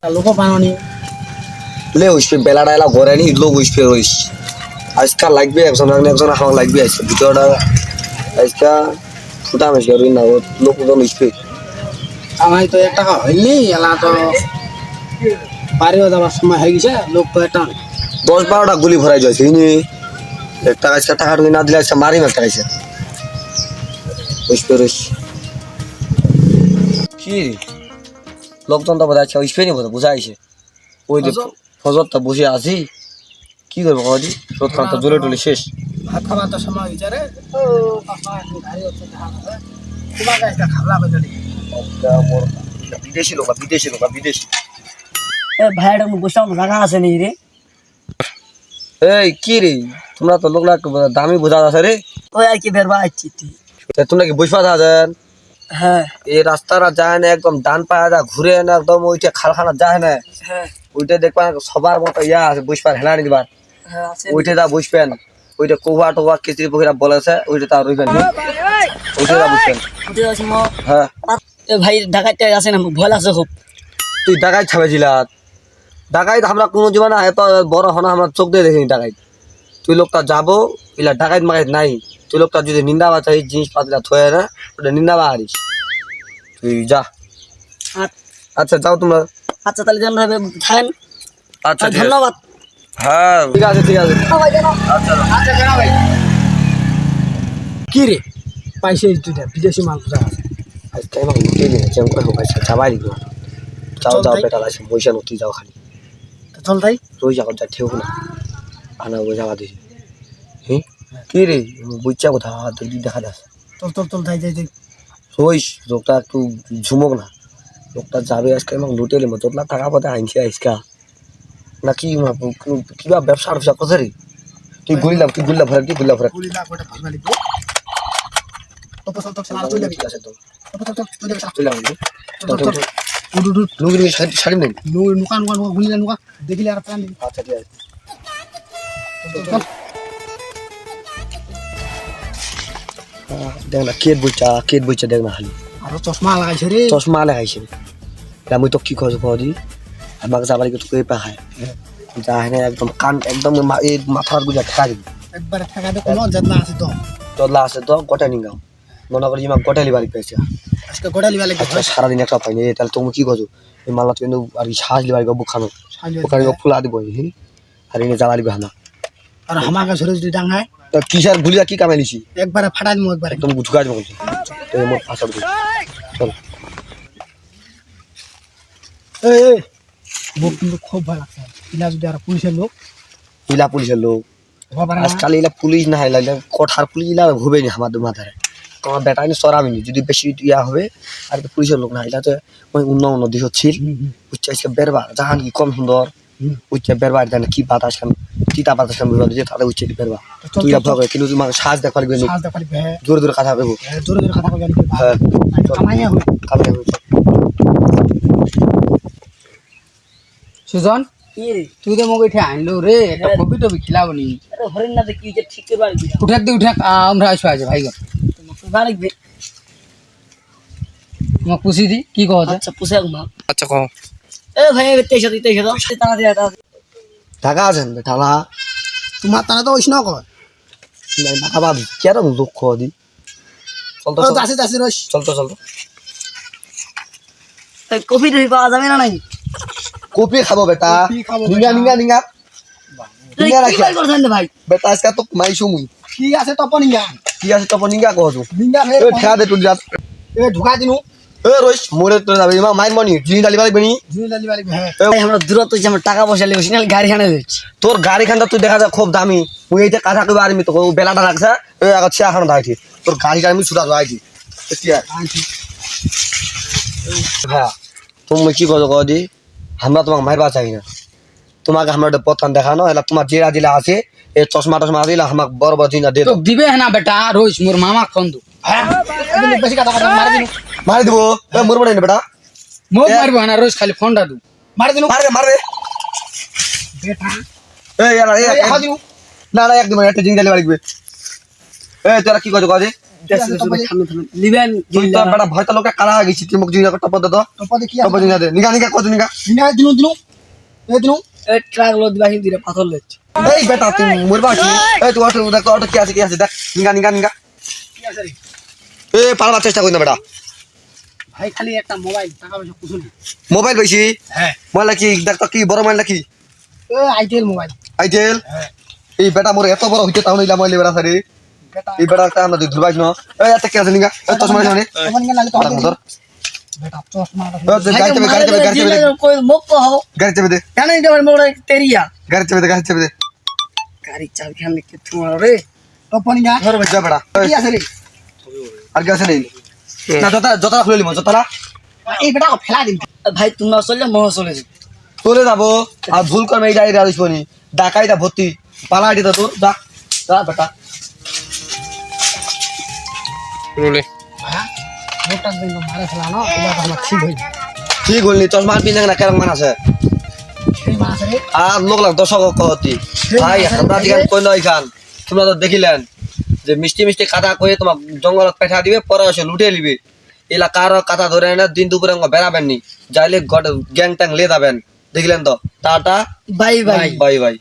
লোক বানানি লে উঠবে বেলাটা এলা ঘরে নি লোক উঠবে রইস আজকাল লাগবে একজন আমার লাগবে আজকে ভিতরটা আজকা ফুটা মেশে রই না লোকজন উঠবে আমার তো 1 টাকা হইলি এলা তো বাড়িও যাবার সময় হয়ে গেছে লোক তো একটা 10-12টা গুলি ভরাই যাচ্ছে ইনি একটা আজকে টাকা না দিলে আজকে মারি একটা আইছে উঠবে রইস কি লোকজন তো বোঝা উঠবে নি বোঝা আইছে ওই যে ফজরটা বসে আছি কি করবো কাদি রোদ খান তো জলে টলে শেষ ভাত খাবার তো সময় হয়েছে রে ও বাবা একটু গাড়ি হচ্ছে তোমাকে একটা খাবলা বেজলি বিদেশি লোক বিদেশি ভাইটা বসে জায়গা আছে নি রে এই কি রে তোমরা তো লোকলা একটু দামি বোঝা আছে রে ওই আর কি বেরবা আইছি তুই তোমরা কি বসবা থাকেন হ্যাঁ এই রাস্তাটা যায় না একদম ডান পায়ে ঘুরে না একদম ওইটা খালখানা যায় না হ্যাঁ ওইটা দেখবা সবার মতো ইয়া আছে বসবার হেলানি দিবার হ্যাঁ আছে ওইটা যা বসবেন ওইটা কোবা টোবা খিচড়ি পুকুরা বলেছে ওইটা তা রইবেন ওইটা যা বসবেন উঠে যাচ্ছি মো হ্যাঁ এ ভাই ঢাকাতে আছে না ভয় লাগছে খুব তুই ডাকাই ছাবেছিলা ডাকাই আমরা কোনো জীবনে এত বড় হনা আমরা চোখ দিয়ে দেখিনি ডাকাই তুই লোকটা যাবো ইলা ডাকাইত মাকাইত নাই তুই লোকটা যদি নিন্দা বাচ্চা এই জিনিসপাতিটা থয়ে না ওটা নিন্দা বাড়িস তুই যা আচ্ছা যাও তোমরা আচ্ছা তাহলে জান হবে থাকেন আচ্ছা ঠিক আছে। ধন্যবাদ হ্যাঁ ঠিক আছে আচ্ছা কেনা ভাই কি রে পাইছে দুইটা বিদেশি মাল কোথায় আছে আজকে আমার লুটে নিয়েছে আমি কই হোক আজকে যাবাই দিব যাও চল যাও তাই। বেটা আছে বইসা নতি যাও খালি তো চল তাই রই যাও যা ঠেউ না আনা বই যাওয়া দিছি হ্যাঁ কি রে বুঝছা কোথা তুই দেখা যাস চল তাই যাই রইস লোকটা একটু ঝুমক না লোকটা যাবে আজকে আমার লুটে নিব তোতলা টাকা পথে আনছি আজকা নাকি কিবা ব্যবসা করছে রে তুই গুলিলা ভরে গুলি না কোটা ভালো লাগবে তো চল চল ঠিক আছে তো চল চলে গেছে চলে আসবি চল উডু লুঙ্গি শাড়ি নেই নুকান গুলি নুকা দেখিলে আর প্ল্যান আচ্ছা ঠিক আছে চল দেখ না কেট বইচা দেখ না খালি আর চশমা লাগাইছে রে চশমা লাগাইছে আমি তো কি খোঁজ পাওয়া দি আমাকে যাবার তো কে পাহায় যায় না একদম কান একদম এই মাথার গুজা ঠেকা দিবি একবার ঠেকা দে কোনো জানা আছে তো তোলা আছে তো গোটা নিগাও মনে করি ইমা গোটালি বাড়ি পেয়েছে আজকে গোড়া লিবা লাগে আচ্ছা সারাদিন একটা পাইনি তাহলে তুমি কি করছো এই মাল্লা কিন্তু আর সাজ লিবাই গো বুখানো ওখানে ফুলা দিব আর এনে জ্বালা দিবে হানা আর হামাকে ঝরে যদি ডাঙায় তা কিসার গুলিয়া কি কামাই লিছি একবারে ফাটাই দিমু একবারে একদম ঝুকা দিব তো মোর পাশা দিব চল এই বুক কিন্তু খুব ভালো লাগছে ইলা যদি আর পুলিশের লোক ইলা পুলিশের লোক হওয়া পারে না আজকাল ইলা পুলিশ না হয় কঠার পুলিশ ইলা ঘুবে নি আমাদের মাথায় তোমার বেটা নি সরাবি নি যদি বেশি ইয়া হবে আর তো পুলিশের লোক না এটা তো ওই অন্য দিক হচ্ছিল উচ্চাইছে বেরবার জাহান কি কম সুন্দর উচ্চে বেরবার জানে কি বাতাস খান চিতা বাতাস খান বুঝলো যে তাদের উচ্চে বেরবা তুই ভাবে কিন্তু তোমার সাজ দেখার গেলে সাজ দেখালি বে জোরে জোরে কথা কইব জোরে জোরে কথা কই জানি হ্যাঁ কামাইয়া হবে কামে সুজন কি রে তুই তো মোক এঠে আনলো রে একটা কবি টবি খিলাবো নি আরে হরিণ না কি যে ঠিক করে দিবি উঠে আমরা আসো আছে ভাই গো তোমাকে ভালো লাগবে মোক পুষি দি কি কহ আচ্ছা পুষে মা আচ্ছা কও এ ভাই তেইশ তাড়াতাড়ি ঢাকা আছেন ঢালা তোমার তারা তো ওইস না কয় ঢাকা ভাবি কেরম দুঃখ দি চল তো যাচ্ছে যাচ্ছে রস চল তো কফি টফি পাওয়া যাবে না নাই কপি খাবো বেটা কপি খাবো নিঙ্গা বেটা। নিঙ্গা নিঙ্গা তুই নিঙ্গা কি রাখি ভাই করছেন রে ভাই বেটা আজকে তো মাইছো মুই ঠিক আছে তপনিয়া কি আছে তো নিঙ্গা কহছো নিঙ্গা এ ঠেয়া দে তুই যা এ ঢুকা দিনু এ রইস মোরে তো যাবে মা মাইর মনি জিনি ডালি বালি বনি জুই লালি বালি হ্যাঁ ভাই আমরা দূরত্ব যে আমরা টাকা পয়সা লেগে সিনাল গাড়ি হানে দিচ্ছি তোর গাড়ি খানটা তুই দেখা যায় খুব দামি মুই এইটা কথা কইবা আরমি তো বেলাটা রাখছা এ আগা ছিয়া খান দাইছি তোর গাড়িটা আমি ছুটা যাইছি এতিয়া হ্যাঁ তুমি কি করো কদি আমরা তোমাকে মারবা চাই না তোমাকে আমরা প্রথম দেখানো এলা তোমার জেরা দিলা আছে এই চশমা টশমা দিলা আমাকে বড় বড় জিনা দে তো দিবে না বেটা রইস মোর মামা খন্দু হ্যাঁ বেশি কথা কথা মারি দিনু মারি দিব এ মরবো না বেটা মোক মারবো না রইস খালি ফোনটা দু মারি দিনু মারবে বেটা এ ইয়ার খা দিনু না একদম একটা জিনি ডালি বাড়িবে এ তোরা কি করছো কদি নিবেন তুই তো বেটা ভয়টা লোকে কালা হয়ে গেছি তুই মুখ জুইয়া টপ দে তো টপদে কি টপ জুইয়া দে নিগা নিগা কত নিগা নিনা দিনু দিনু এ দিনু এই ট্রাক লোড দিবা হিন্দি রে পাথর লইছে এই বেটা তুই মরবা কি এই তুই অটো দেখ অটো কি আছে দেখ নিগা নিগা নিগা কি আছে রে এই পারবার চেষ্টা করি না বেটা ভাই খালি একটা মোবাইল টাকা পয়সা কিছু নেই মোবাইল পাইছি হ্যাঁ মোবাইল কি দেখ তো কি বড় মোবাইল নাকি এ আইটেল মোবাইল আইটেল হ্যাঁ এই বেটা মোর এত বড় হইতে তাও নিলাম মোবাইল বেটা সারি বেটা এই বেটা একটা আমরা দুর্বাইছ ন এই এত কি আছে নিগা এই তো সময় মানে তখন কেন নালে তো ধর বেটা চশমা গাড়ি চেপে দে কই মুখ কও গাড়ি চেপে দে জানেন যে আমার মোড়ে তেরিয়া গাড়ি চেপে দে গাড়ি চাবি খানে কি তোমার রে টপনি গা ধর যা বেটা কি আছে রে আর কি আছে নেই না জতা খুলে লিমো জতারা এই বেটা ফেলা দিন ভাই তুমি চললে মহ চলে যাবে চলে যাবো আর ভুল করবে এই গাড়ি রাড়িস নি ডাকাইটা ভর্তি পালা দিতা তোর যা যা বেটা রুলে হ্যাঁ মোটা দিন মারে ফেলা না এটা তো আমার ঠিক হই ঠিক হলনি চশমা পিনে না কেরম মান আছে সেই মাস রে আর লোক লাগ দর্শক কহতি ভাই আমরা দিগান কই নয় খান তোমরা তো দেখিলেন যে মিষ্টি মিষ্টি কথা কয়ে তোমার জঙ্গলত পেঠা দিবে পরে এসে লুটে নিবে এলা কার কথা ধরে না দিন দুপুরে বেড়াবেন নি যাইলে গ্যাং ট্যাং লে যাবেন দেখলেন তো tata bye bye bye bye